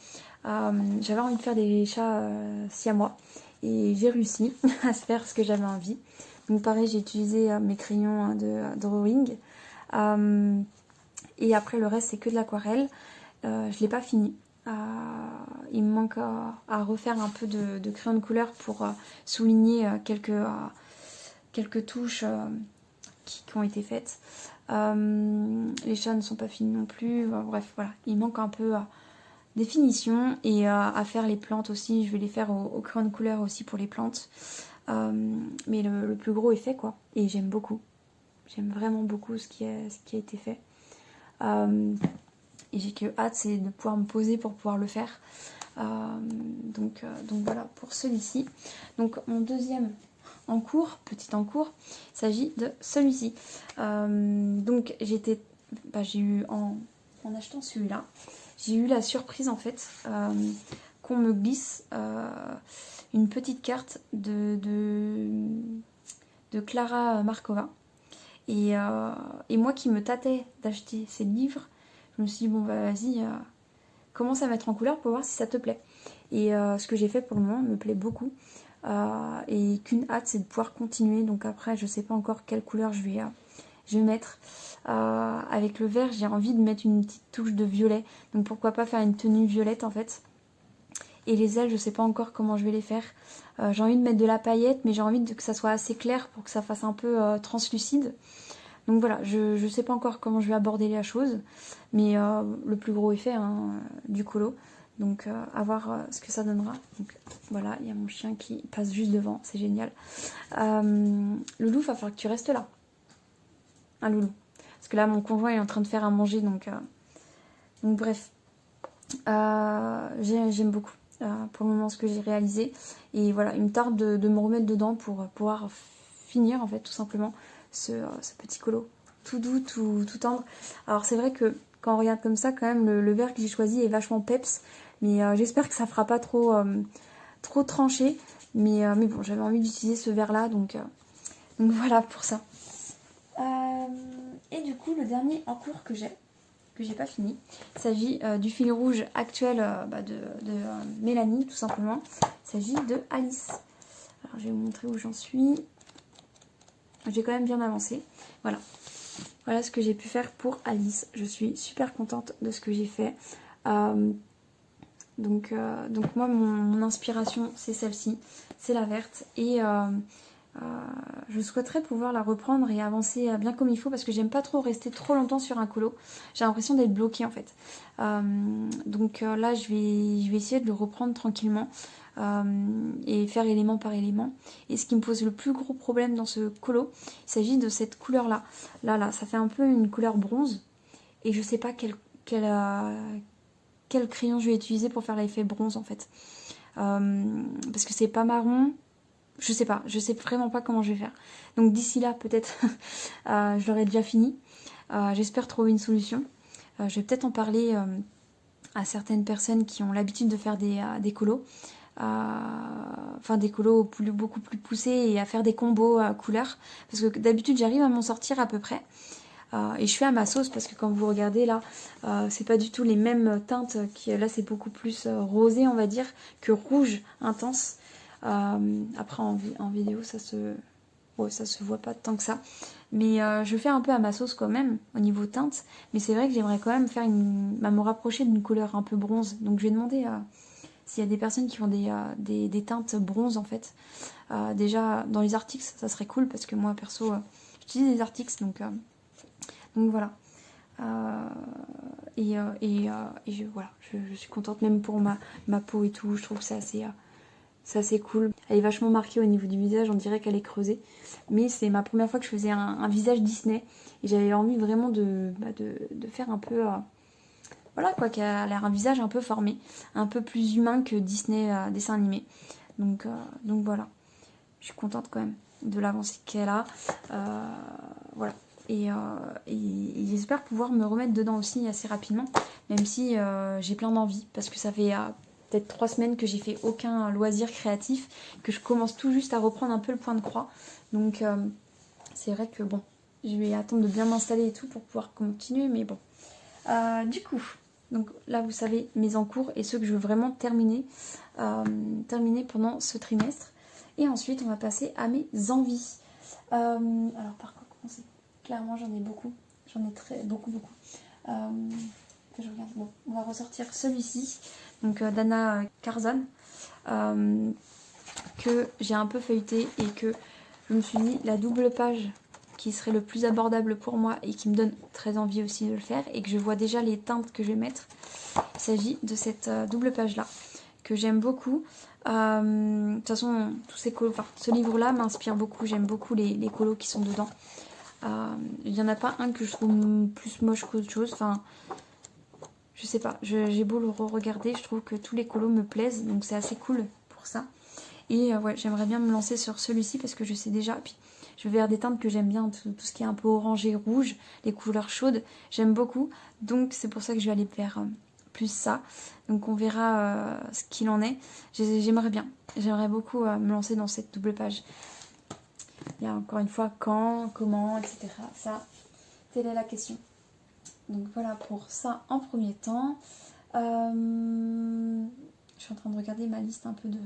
J'avais envie de faire des chats siamois et j'ai réussi à se faire ce que j'avais envie. Donc pareil, j'ai utilisé mes crayons de drawing. Et après le reste c'est que de l'aquarelle. Je ne l'ai pas fini. Il me manque à refaire un peu de crayon de couleur pour souligner quelques touches qui ont été faites. Les chats ne sont pas finis non plus. Bref, voilà. Il manque un peu des finitions et à faire les plantes aussi. Je vais les faire au crayon de couleur aussi pour les plantes. Mais le plus gros est fait quoi. Et j'aime beaucoup. J'aime vraiment beaucoup ce qui a été fait. et j'ai que hâte, c'est de pouvoir me poser pour pouvoir le faire. Donc voilà pour celui-ci. Donc mon deuxième en cours, petit en cours, il s'agit de celui-ci. Donc j'ai eu en achetant celui-là, j'ai eu la surprise en fait qu'on me glisse une petite carte de Clara Markova. Et moi qui me tâtais d'acheter ces livres, je me suis dit bon bah vas-y, commence à mettre en couleur pour voir si ça te plaît. Et ce que j'ai fait pour le moment me plaît beaucoup. Et qu'une hâte, c'est de pouvoir continuer. Donc après, je sais pas encore quelle couleur je vais mettre. Avec le vert, j'ai envie de mettre une petite touche de violet. Donc pourquoi pas faire une tenue violette en fait. Et les ailes, je sais pas encore comment je vais les faire. J'ai envie de mettre de la paillette, mais j'ai envie que ça soit assez clair pour que ça fasse un peu translucide. Donc voilà, je sais pas encore comment je vais aborder la chose. Mais le plus gros est fait du colo. Donc à voir ce que ça donnera. Donc voilà, il y a mon chien qui passe juste devant, c'est génial. Loulou, va falloir que tu restes là. Hein, Loulou. Parce que là, mon conjoint est en train de faire à manger, donc bref. J'aime beaucoup pour le moment ce que j'ai réalisé. Et voilà, il me tarde de me remettre dedans pour pouvoir finir, en fait, tout simplement, ce petit colo. Tout doux, tout tendre. Alors c'est vrai que quand on regarde comme ça, quand même, le vert que j'ai choisi est vachement peps. Mais j'espère que ça fera pas trop tranché. Mais bon, j'avais envie d'utiliser ce vert là, donc voilà pour ça. Et du coup, le dernier en cours que j'ai pas fini, il s'agit du fil rouge actuel de Mélanie, tout simplement. Il s'agit de Alice. Alors je vais vous montrer où j'en suis. J'ai quand même bien avancé. Voilà ce que j'ai pu faire pour Alice. Je suis super contente de ce que j'ai fait. Donc moi, mon inspiration, c'est celle-ci. C'est la verte. Et je souhaiterais pouvoir la reprendre et avancer bien comme il faut, parce que j'aime pas trop rester trop longtemps sur un colo. J'ai l'impression d'être bloquée en fait. Donc là, je vais essayer de le reprendre tranquillement. Et faire élément par élément. Et ce qui me pose le plus gros problème dans ce colo, il s'agit de cette couleur là. Là, ça fait un peu une couleur bronze. Et je sais pas quel crayon je vais utiliser pour faire l'effet bronze en fait. Parce que c'est pas marron. Je sais vraiment pas comment je vais faire. Donc d'ici là, peut-être, je l'aurai déjà fini. J'espère trouver une solution. Je vais peut-être en parler à certaines personnes qui ont l'habitude de faire des colos. Enfin des colos beaucoup plus poussés et à faire des combos à couleurs. Parce que d'habitude, j'arrive à m'en sortir à peu près. Et je fais à ma sauce parce que quand vous regardez là, c'est pas du tout les mêmes teintes. Là, c'est beaucoup plus rosé, on va dire, que rouge intense. Après en vidéo ça se voit pas tant que ça, mais je fais un peu à ma sauce quand même au niveau teinte, mais c'est vrai que j'aimerais quand même faire me rapprocher d'une couleur un peu bronze. Donc je vais demander s'il y a des personnes qui font des teintes bronze en fait, déjà dans les articles ça serait cool, parce que moi perso j'utilise des articles, donc voilà. Voilà, je suis contente même pour ma peau et tout. Je trouve que c'est assez cool. Elle est vachement marquée au niveau du visage, on dirait qu'elle est creusée. Mais c'est ma première fois que je faisais un visage Disney. Et j'avais envie vraiment de faire un peu... voilà quoi, qu'elle a l'air un visage un peu formé. Un peu plus humain que Disney dessin animé. Donc voilà. Je suis contente quand même de l'avancée qu'elle a. Voilà. Et j'espère pouvoir me remettre dedans aussi assez rapidement. Même si j'ai plein d'envie. Parce que ça fait... peut-être 3 semaines que j'ai fait aucun loisir créatif, que je commence tout juste à reprendre un peu le point de croix. Donc c'est vrai que bon, je vais attendre de bien m'installer et tout pour pouvoir continuer, mais bon. Du coup, donc là vous savez mes encours et ceux que je veux vraiment terminer pendant ce trimestre. Et ensuite on va passer à mes envies. Alors par quoi commencer? Clairement j'en ai beaucoup. J'en ai beaucoup. Que je regarde. Bon, on va ressortir celui-ci. Donc d'Anna Curzon, que j'ai un peu feuilleté et que je me suis dit la double page qui serait le plus abordable pour moi et qui me donne très envie aussi de le faire, et que je vois déjà les teintes que je vais mettre. Il s'agit de cette double page là que j'aime beaucoup. De toute façon, ce livre là m'inspire beaucoup. J'aime beaucoup les colos qui sont dedans. Il n'y en a pas un que je trouve plus moche qu'autre chose. Enfin, Je sais pas, j'ai beau le re-regarder, je trouve que tous les colos me plaisent, donc c'est assez cool pour ça. Et ouais, j'aimerais bien me lancer sur celui-ci parce que je sais déjà. Puis je vais vers des teintes que j'aime bien, tout ce qui est un peu orangé, rouge, les couleurs chaudes, j'aime beaucoup. Donc c'est pour ça que je vais aller vers plus ça. Donc on verra ce qu'il en est. J'aimerais beaucoup me lancer dans cette double page. Il y a encore une fois quand, comment, etc. Ça, telle est la question. Donc voilà pour ça en premier temps. Je suis en train de regarder ma liste un peu de...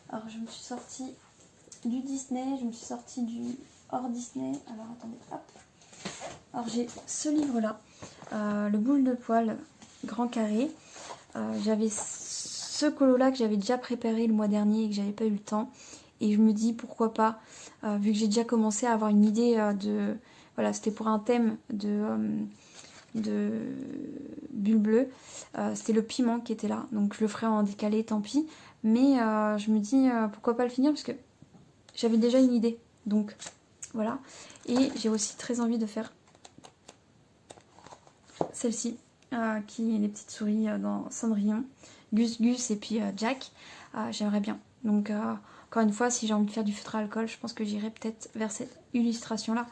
Alors je me suis sortie du Disney, je me suis sortie du hors Disney. Alors attendez, hop. Alors j'ai ce livre-là, le boule de poil grand carré. J'avais ce colo-là que j'avais déjà préparé le mois dernier et que j'avais pas eu le temps. Et je me dis pourquoi pas, vu que j'ai déjà commencé à avoir une idée de... Voilà, c'était pour un thème de bulle bleue. C'était le piment qui était là, donc je le ferai en décalé, tant pis. Mais je me dis pourquoi pas le finir parce que j'avais déjà une idée. Donc voilà. Et j'ai aussi très envie de faire celle-ci, qui est les petites souris dans Cendrillon. Gus Gus et puis Jack. J'aimerais bien. Donc encore une fois, si j'ai envie de faire du feutre à alcool, je pense que j'irai peut-être vers cette illustration-là.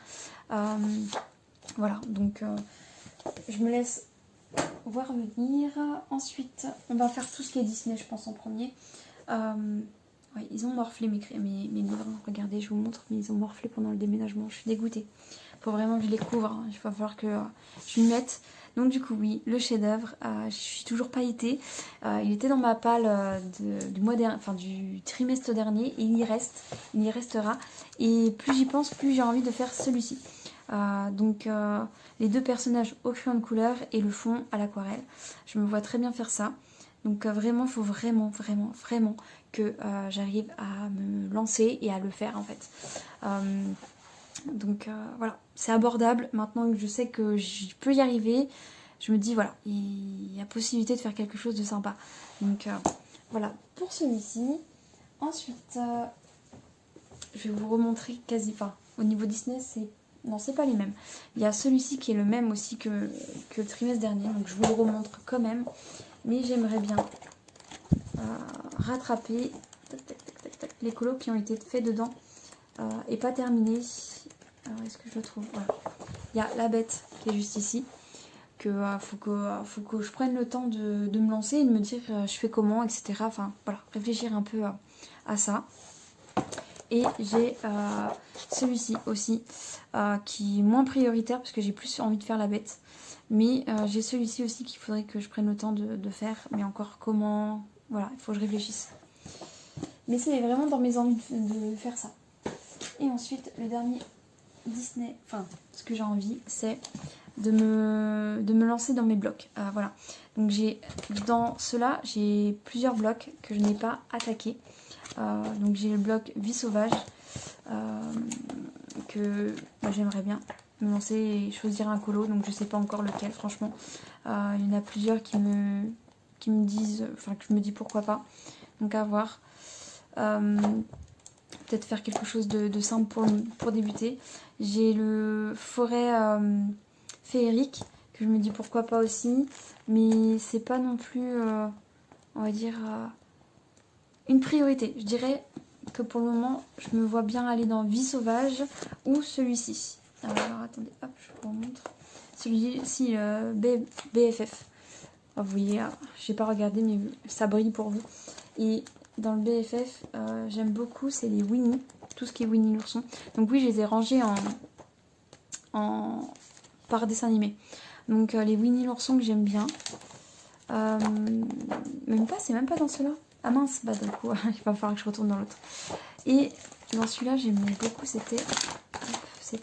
Voilà, donc je me laisse voir venir. Ensuite, on va faire tout ce qui est Disney, je pense, en premier. Ouais, ils ont morflé mes livres. Regardez, je vous montre, mais ils ont morflé pendant le déménagement. Je suis dégoûtée. Faut vraiment que je les couvre. Hein. Il va falloir que je m'y mette. Donc du coup, oui, le chef-d'œuvre. Je suis toujours pailletée. Il était dans ma palle du mois dernier, enfin du trimestre dernier. Et il y reste. Il y restera. Et plus j'y pense, plus j'ai envie de faire celui-ci. Donc les deux personnages au crayon de couleur et le fond à l'aquarelle. Je me vois très bien faire ça. Donc vraiment, il faut vraiment que j'arrive à me lancer et à le faire en fait. Donc voilà, c'est abordable. Maintenant que je sais que je peux y arriver, je me dis voilà, il y a possibilité de faire quelque chose de sympa. Donc voilà pour celui-ci. Ensuite, je vais vous remontrer quasi pas. Au niveau Disney, non, c'est pas les mêmes. Il y a celui-ci qui est le même aussi que le trimestre dernier, donc je vous le remontre quand même. Mais j'aimerais bien rattraper les colos qui ont été faits dedans et pas terminés. Alors est-ce que je le trouve? Voilà. Il y a la bête qui est juste ici. Faut que je prenne le temps de me lancer et de me dire je fais comment, etc. Enfin voilà, réfléchir un peu à ça. Et j'ai celui-ci aussi qui est moins prioritaire parce que j'ai plus envie de faire la bête. Mais j'ai celui-ci aussi qu'il faudrait que je prenne le temps de faire. Mais encore comment... Voilà, il faut que je réfléchisse. Mais c'est vraiment dans mes envies de faire ça. Et ensuite, le dernier Disney... Enfin, ce que j'ai envie, c'est de me lancer dans mes blocs. Voilà. Donc dans ceux-là, j'ai plusieurs blocs que je n'ai pas attaqués. Donc j'ai le bloc Vie Sauvage que j'aimerais bien me lancer et choisir un colo, donc je sais pas encore lequel franchement. Il y en a plusieurs qui me disent, enfin que je me dis pourquoi pas, donc à voir. Peut-être faire quelque chose de simple pour débuter. J'ai le forêt féerique que je me dis pourquoi pas aussi, mais c'est pas non plus on va dire une priorité. Je dirais que pour le moment je me vois bien aller dans Vie Sauvage ou celui-ci. Alors attendez, hop, je vous montre. Celui-ci, BFF. Vous voyez, j'ai pas regardé, mais ça brille pour vous. Et dans le BFF, j'aime beaucoup, c'est les Winnie, tout ce qui est Winnie l'ourson. Donc oui, je les ai rangés par dessin animé. Donc les Winnie l'ourson que j'aime bien. C'est même pas dans ceux-là. Ah mince, bah du coup, il va falloir que je retourne dans l'autre. Et dans celui-là, j'aimais beaucoup, c'était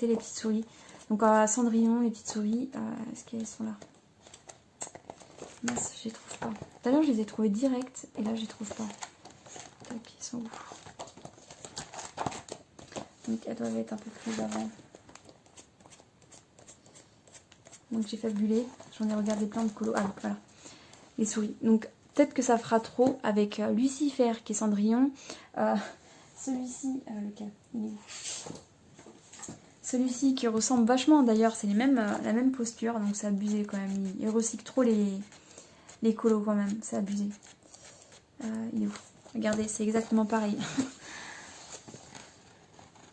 les petites souris. Donc Cendrillon, les petites souris, est-ce qu'elles sont là? Mince, je les trouve pas. Tout à l'heure, je les ai trouvées directes et là, je les trouve pas. Tac, ils sont où? Donc elles doivent être un peu plus avant. Donc j'ai fabulé, j'en ai regardé plein de colos. Ah voilà, les souris. Donc peut-être que ça fera trop avec Lucifer qui est Cendrillon. Celui-ci, lequel? Il est où? Celui-ci qui ressemble vachement d'ailleurs, c'est la même posture, donc c'est abusé quand même. Il recycle trop les les colos quand même, c'est abusé. Il est où? Regardez, c'est exactement pareil.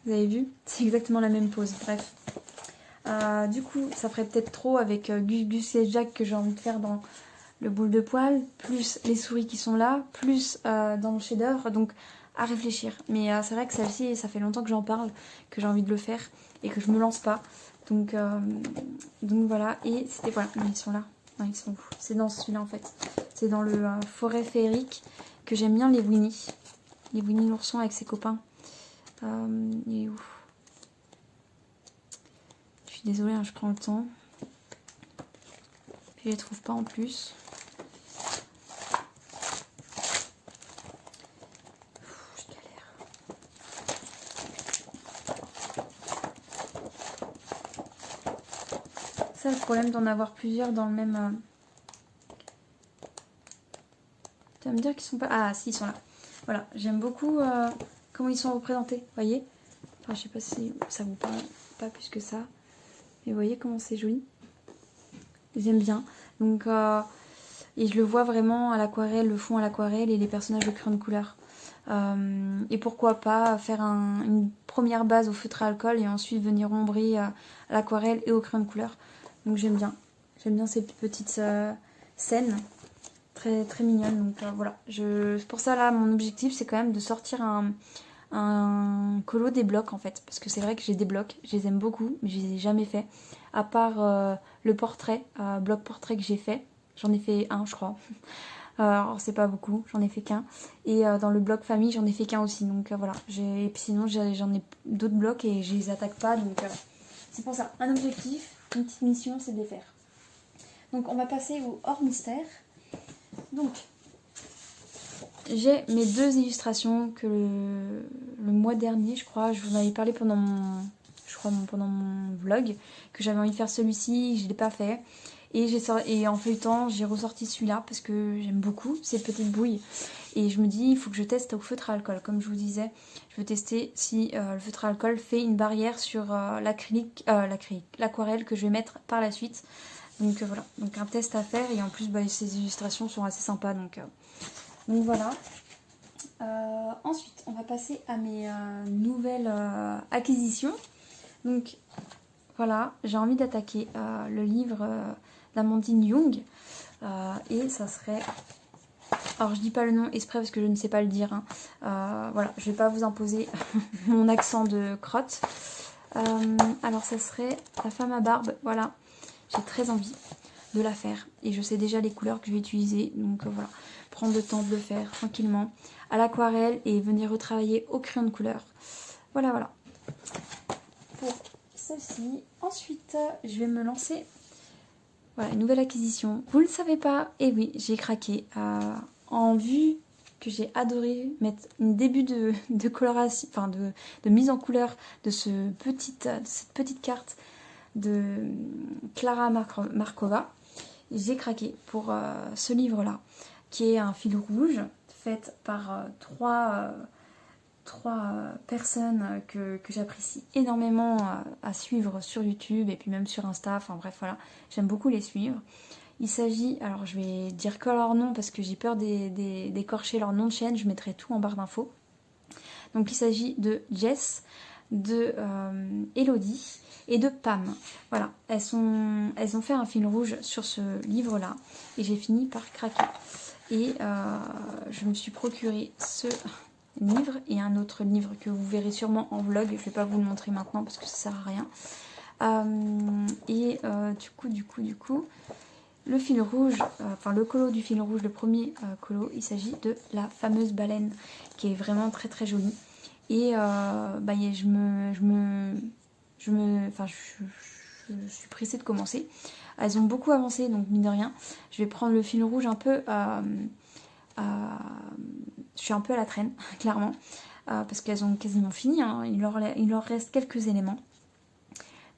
Vous avez vu? C'est exactement la même pose, bref. Du coup, ça ferait peut-être trop avec Gus Gus et Jack que j'ai envie de faire dans le boule de poil, plus les souris qui sont là, plus dans le shader, donc à réfléchir. Mais c'est vrai que celle-ci, ça fait longtemps que j'en parle, que j'ai envie de le faire et que je me lance pas. Donc voilà, et c'était voilà, mais ils sont là. Non, ils sont où? C'est dans celui-là en fait. C'est dans le forêt féerique que j'aime bien les Winnie. Les Winnie l'ourson avec ses copains. Il est où? Je suis désolée, hein, je prends le temps. Puis je les trouve pas en plus. Je galère. C'est le problème d'en avoir plusieurs dans le même... Tu vas me dire qu'ils sont pas... Ah si, ils sont là. Voilà, j'aime beaucoup comment ils sont représentés, voyez. Enfin, je sais pas si ça vous parle pas plus que ça. Mais vous voyez comment c'est joli. J'aime bien. Donc, et je le vois vraiment à l'aquarelle, le fond à l'aquarelle et les personnages au crayon de couleur. Et pourquoi pas faire une première base au feutre à alcool et ensuite venir ombrer à l'aquarelle et au crayon de couleur. Donc j'aime bien. J'aime bien ces petites scènes. Très, très mignonnes. Donc voilà. Pour ça là, mon objectif c'est quand même de sortir un colo des blocs en fait. Parce que c'est vrai que j'ai des blocs. Je les aime beaucoup, mais je les ai jamais fait. À part le portrait, bloc portrait que j'ai fait. J'en ai fait un, je crois. Alors c'est pas beaucoup, j'en ai fait qu'un. Et dans le bloc famille, j'en ai fait qu'un aussi. Donc voilà. Et puis sinon, j'en ai d'autres blocs et je les attaque pas. Donc c'est pour ça. Un objectif, une petite mission, c'est de les faire. Donc on va passer au hors mystère. Donc j'ai mes deux illustrations que le mois dernier, je crois, je vous en avais parlé pendant pendant mon vlog, que j'avais envie de faire celui-ci, je l'ai pas fait. Et en feuilletant, j'ai ressorti celui-là parce que j'aime beaucoup ces petites bouilles. Et je me dis, il faut que je teste au feutre à alcool. Comme je vous disais, je veux tester si le feutre à alcool fait une barrière sur l'aquarelle que je vais mettre par la suite. Donc voilà, donc un test à faire. Et en plus, ces illustrations sont assez sympas. Donc voilà. Ensuite, on va passer à mes nouvelles acquisitions. Donc voilà, j'ai envie d'attaquer le livre d'Amandine Young. Et ça serait... Alors je dis pas le nom exprès parce que je ne sais pas le dire. Hein. Voilà, je vais pas vous imposer mon accent de crotte. Alors ça serait La femme à barbe. Voilà, j'ai très envie de la faire. Et je sais déjà les couleurs que je vais utiliser. Donc voilà, prendre le temps de le faire tranquillement à l'aquarelle et venir retravailler au crayon de couleur. Voilà, voilà. Pour celle-ci. Ensuite, je vais me lancer. Voilà, une nouvelle acquisition. Vous le savez pas, et oui, j'ai craqué. En vue que j'ai adoré mettre une début de coloration, enfin de mise en couleur de cette petite carte de Clara Markova. J'ai craqué pour ce livre-là, qui est un fil rouge fait par trois personnes que j'apprécie énormément à suivre sur YouTube et puis même sur Insta, enfin bref voilà, j'aime beaucoup les suivre. Il s'agit, alors je vais dire que leur nom parce que j'ai peur d'écorcher leur nom de chaîne, je mettrai tout en barre d'infos. Donc il s'agit de Jess, de Elodie et de Pam. Voilà, elles ont fait un fil rouge sur ce livre-là et j'ai fini par craquer. Et je me suis procuré ce livre et un autre livre que vous verrez sûrement en vlog. Je vais pas vous le montrer maintenant parce que ça sert à rien. Du coup, le fil rouge, enfin le colo du fil rouge, le premier colo, il s'agit de la fameuse baleine qui est vraiment très très jolie. Et je suis pressée de commencer. Elles ont beaucoup avancé, donc mine de rien, je vais prendre le fil rouge un peu. Je suis un peu à la traîne, clairement, parce qu'elles ont quasiment fini. Hein. Il leur reste quelques éléments.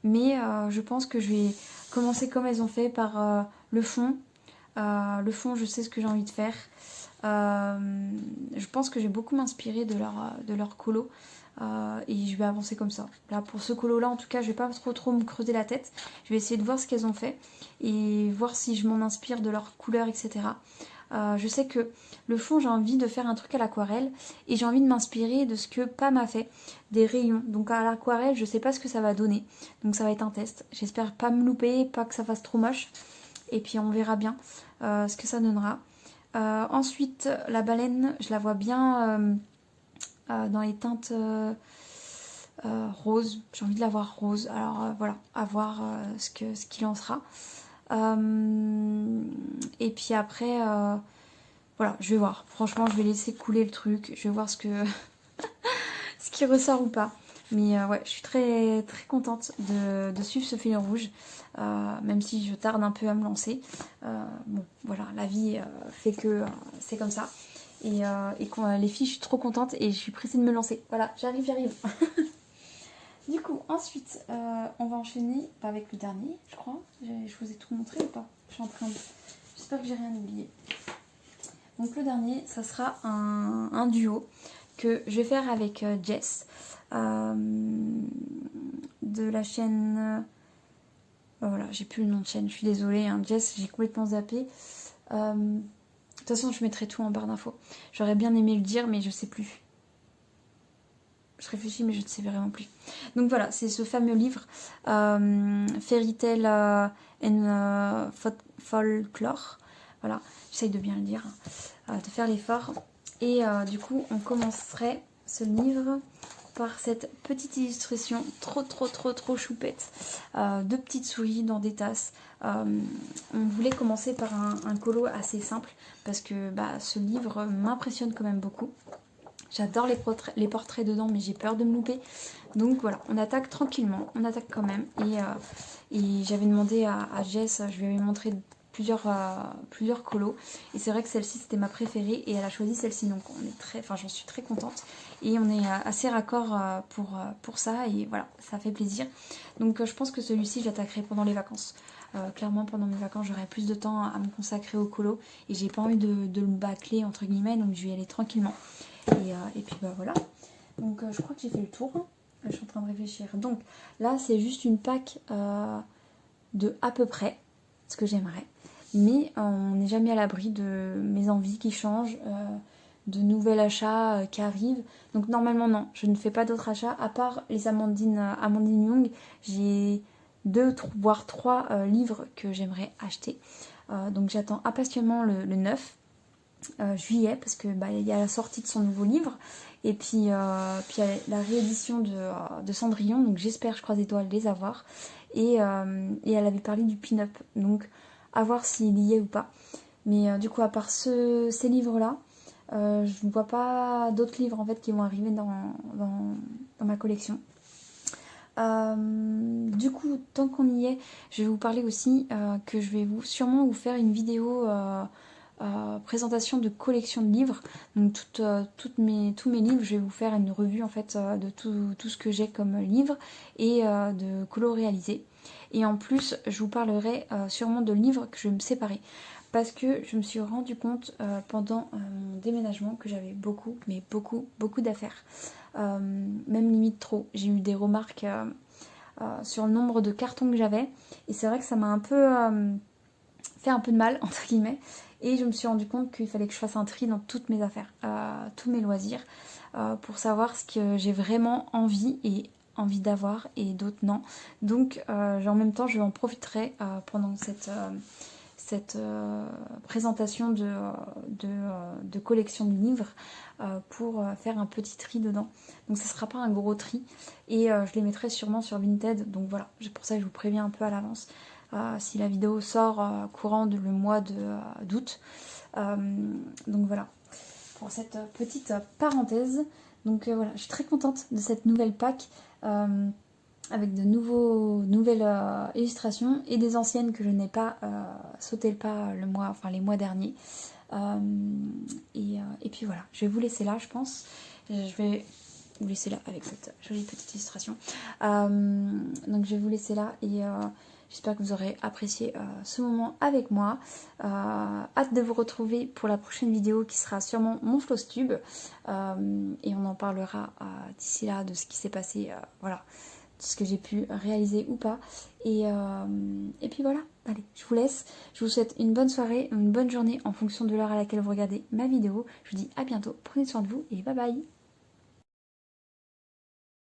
Mais je pense que je vais commencer comme elles ont fait par le fond. Le fond, je sais ce que j'ai envie de faire. Je pense que j'ai beaucoup m'inspirer de leur colo. Et je vais avancer comme ça. Là, pour ce colo là, en tout cas, je vais pas trop me creuser la tête. Je vais essayer de voir ce qu'elles ont fait et voir si je m'en inspire de leurs couleurs, etc. Je sais que le fond, j'ai envie de faire un truc à l'aquarelle et j'ai envie de m'inspirer de ce que Pam a fait, des rayons. Donc à l'aquarelle, je sais pas ce que ça va donner. Donc ça va être un test. J'espère pas me louper, pas que ça fasse trop moche. Et puis on verra bien ce que ça donnera. Ensuite, la baleine, je la vois bien dans les teintes roses. J'ai envie de la voir rose. Alors voilà, à voir ce qu'il en sera. Et puis après, voilà, je vais voir. Franchement, je vais laisser couler le truc. Je vais voir ce qui ressort ou pas. Mais ouais, je suis très contente de suivre ce fil rouge. Même si je tarde un peu à me lancer. Bon, voilà, la vie fait que c'est comme ça. Et quand les filles, je suis trop contente et je suis pressée de me lancer. Voilà, j'arrive. Du coup, ensuite, on va enchaîner avec le dernier, je crois. Je vous ai tout montré ou pas? Je suis en train de... J'espère que j'ai rien oublié. Donc le dernier, ça sera un duo que je vais faire avec Jess. De la chaîne... voilà, j'ai plus le nom de chaîne, je suis désolée. Hein, Jess, j'ai complètement zappé. De toute façon, je mettrai tout en barre d'infos. J'aurais bien aimé le dire, mais je sais plus. Je réfléchis, mais je ne sais vraiment plus. Donc voilà, c'est ce fameux livre, Fairy Tale and Folklore. Voilà, j'essaye de bien le dire, de faire l'effort. Et du coup, on commencerait ce livre par cette petite illustration trop choupette. Deux petites souris dans des tasses. On voulait commencer par un colo assez simple parce que ce livre m'impressionne quand même beaucoup. J'adore les portraits dedans, mais j'ai peur de me louper. Donc voilà, on attaque tranquillement, on attaque quand même. Et j'avais demandé à Jess, je lui avais montré plusieurs colos. Et c'est vrai que celle-ci, c'était ma préférée. Et elle a choisi celle-ci, donc j'en suis très contente. Et on est assez raccord pour ça. Et voilà, ça fait plaisir. Donc je pense que celui-ci, je l'attaquerai pendant les vacances. Clairement, pendant mes vacances, j'aurai plus de temps à me consacrer au colo. Et j'ai pas envie de le bâcler, entre guillemets, donc je vais y aller tranquillement. Et puis voilà. Donc je crois que j'ai fait le tour. Je suis en train de réfléchir. Donc là c'est juste une pack de à peu près ce que j'aimerais. Mais on n'est jamais à l'abri de mes envies qui changent, de nouveaux achats qui arrivent. Donc normalement non, je ne fais pas d'autres achats. À part les Amandine Young, j'ai 2 voire 3 livres que j'aimerais acheter. Donc j'attends impatiemment le 9. Juillet parce que il y a la sortie de son nouveau livre et puis il y a la réédition de Cendrillon, donc j'espère, je croise les doigts, les avoir et elle avait parlé du pin-up, donc à voir s'il y est ou pas, mais du coup à part ces livres là je ne vois pas d'autres livres en fait qui vont arriver dans ma collection. Du coup, tant qu'on y est, je vais vous parler aussi que je vais sûrement vous faire une vidéo présentation de collection de livres. Donc tous mes livres, je vais vous faire une revue en fait de tout ce que j'ai comme livre et de colos réalisés. Et en plus, je vous parlerai sûrement de livres que je vais me séparer. Parce que je me suis rendu compte pendant mon déménagement que j'avais beaucoup d'affaires. Même limite trop. J'ai eu des remarques sur le nombre de cartons que j'avais. Et c'est vrai que ça m'a un peu fait un peu de mal, entre guillemets. Et je me suis rendu compte qu'il fallait que je fasse un tri dans toutes mes affaires, tous mes loisirs, pour savoir ce que j'ai vraiment envie d'avoir et d'autres non. Donc en même temps, je en profiterai pendant cette présentation de collection de livres pour faire un petit tri dedans. Donc ça ne sera pas un gros tri et je les mettrai sûrement sur Vinted. Donc voilà, pour ça je vous préviens un peu à l'avance. Si la vidéo sort courant le mois d'août. Donc voilà, pour cette petite parenthèse. Donc voilà, je suis très contente de cette nouvelle pack avec de nouvelles illustrations et des anciennes que je n'ai pas sauté le pas les mois derniers. Et puis voilà, je vais vous laisser là, je pense. Je vais vous laisser là avec cette jolie petite illustration. Donc je vais vous laisser là et J'espère que vous aurez apprécié ce moment avec moi. Hâte de vous retrouver pour la prochaine vidéo qui sera sûrement mon floss tube. Et on en parlera d'ici là de ce qui s'est passé, voilà, de ce que j'ai pu réaliser ou pas. Et puis voilà, allez, je vous laisse. Je vous souhaite une bonne soirée, une bonne journée en fonction de l'heure à laquelle vous regardez ma vidéo. Je vous dis à bientôt, prenez soin de vous et bye bye.